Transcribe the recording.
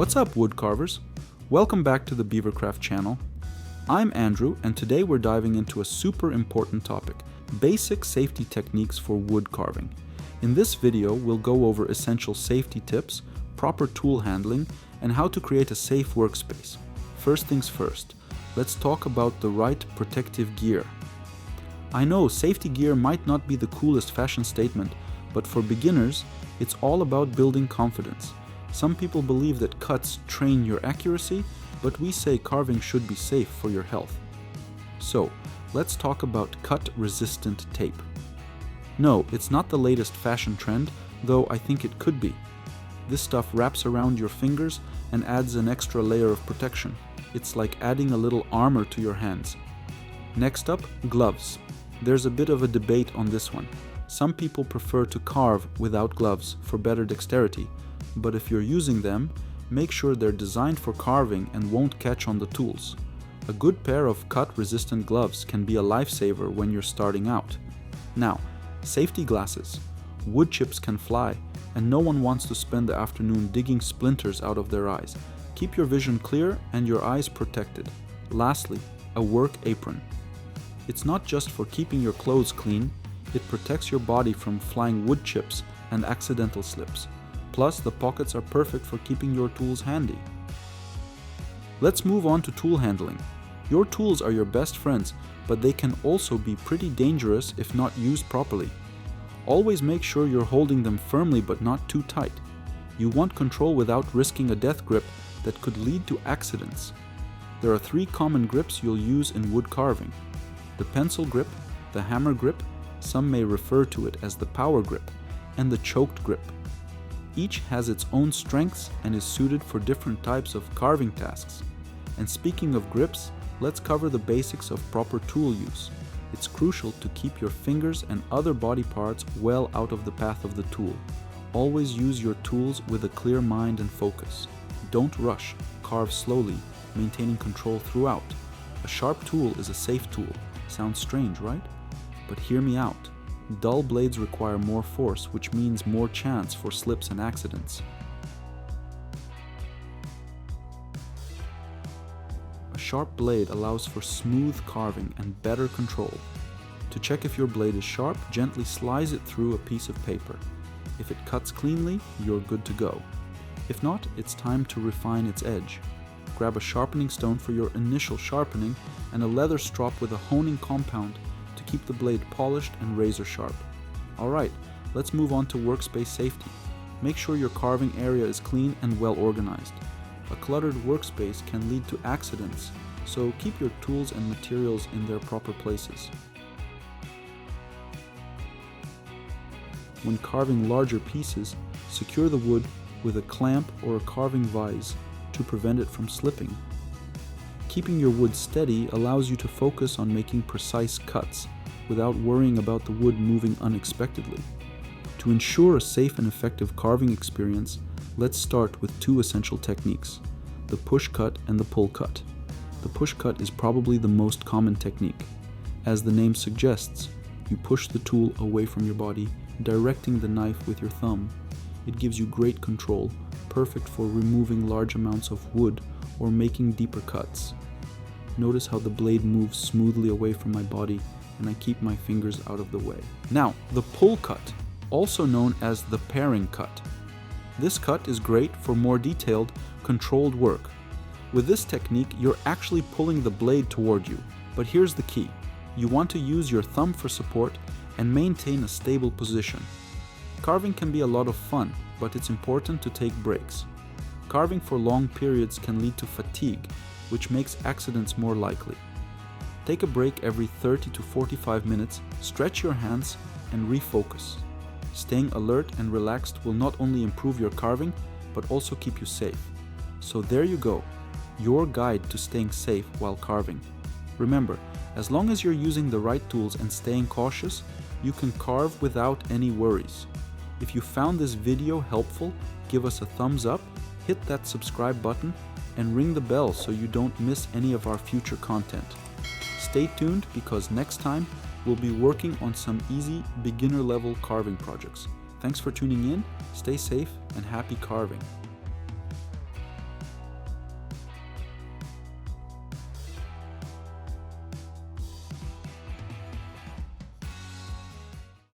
What's up, wood carvers? Welcome back to the Beavercraft channel. I'm Andrew, and today we're diving into a super important topic: basic safety techniques for wood carving. In this video, we'll go over essential safety tips, proper tool handling, and how to create a safe workspace. First things first, let's talk about the right protective gear. I know safety gear might not be the coolest fashion statement, but for beginners, it's all about building confidence. Some people believe that cuts train your accuracy, but we say carving should be safe for your health. So, let's talk about cut-resistant tape. No, it's not the latest fashion trend, though I think it could be. This stuff wraps around your fingers and adds an extra layer of protection. It's like adding a little armor to your hands. Next up, gloves. There's a bit of a debate on this one. Some people prefer to carve without gloves for better dexterity, but if you're using them, make sure they're designed for carving and won't catch on the tools. A good pair of cut-resistant gloves can be a lifesaver when you're starting out. Now, safety glasses. Wood chips can fly, and no one wants to spend the afternoon digging splinters out of their eyes. Keep your vision clear and your eyes protected. Lastly, a work apron. It's not just for keeping your clothes clean, it protects your body from flying wood chips and accidental slips. Plus, the pockets are perfect for keeping your tools handy. Let's move on to tool handling. Your tools are your best friends, but they can also be pretty dangerous if not used properly. Always make sure you're holding them firmly but not too tight. You want control without risking a death grip that could lead to accidents. There are 3 common grips you'll use in wood carving: the pencil grip, the hammer grip, some may refer to it as the power grip, and the choked grip. Each has its own strengths and is suited for different types of carving tasks. And speaking of grips, let's cover the basics of proper tool use. It's crucial to keep your fingers and other body parts well out of the path of the tool. Always use your tools with a clear mind and focus. Don't rush, carve slowly, maintaining control throughout. A sharp tool is a safe tool. Sounds strange, right? But hear me out. Dull blades require more force, which means more chance for slips and accidents. A sharp blade allows for smooth carving and better control. To check if your blade is sharp, gently slice it through a piece of paper. If it cuts cleanly, you're good to go. If not, it's time to refine its edge. Grab a sharpening stone for your initial sharpening and a leather strop with a honing compound to keep the blade polished and razor sharp. Alright, let's move on to workspace safety. Make sure your carving area is clean and well organized. A cluttered workspace can lead to accidents, so keep your tools and materials in their proper places. When carving larger pieces, secure the wood with a clamp or a carving vise to prevent it from slipping. Keeping your wood steady allows you to focus on making precise cuts without worrying about the wood moving unexpectedly. To ensure a safe and effective carving experience, let's start with 2 essential techniques: the push cut and the pull cut. The push cut is probably the most common technique. As the name suggests, you push the tool away from your body, directing the knife with your thumb. It gives you great control, perfect for removing large amounts of wood or making deeper cuts. Notice how the blade moves smoothly away from my body and I keep my fingers out of the way. Now, the pull cut, also known as the paring cut. This cut is great for more detailed, controlled work. With this technique, you're actually pulling the blade toward you. But here's the key. You want to use your thumb for support and maintain a stable position. Carving can be a lot of fun, but it's important to take breaks. Carving for long periods can lead to fatigue, which makes accidents more likely. Take a break every 30 to 45 minutes, stretch your hands, and refocus. Staying alert and relaxed will not only improve your carving, but also keep you safe. So there you go, your guide to staying safe while carving. Remember, as long as you're using the right tools and staying cautious, you can carve without any worries. If you found this video helpful, give us a thumbs up, hit that subscribe button, and ring the bell so you don't miss any of our future content. Stay tuned because next time we'll be working on some easy beginner level carving projects. Thanks for tuning in, stay safe, and happy carving.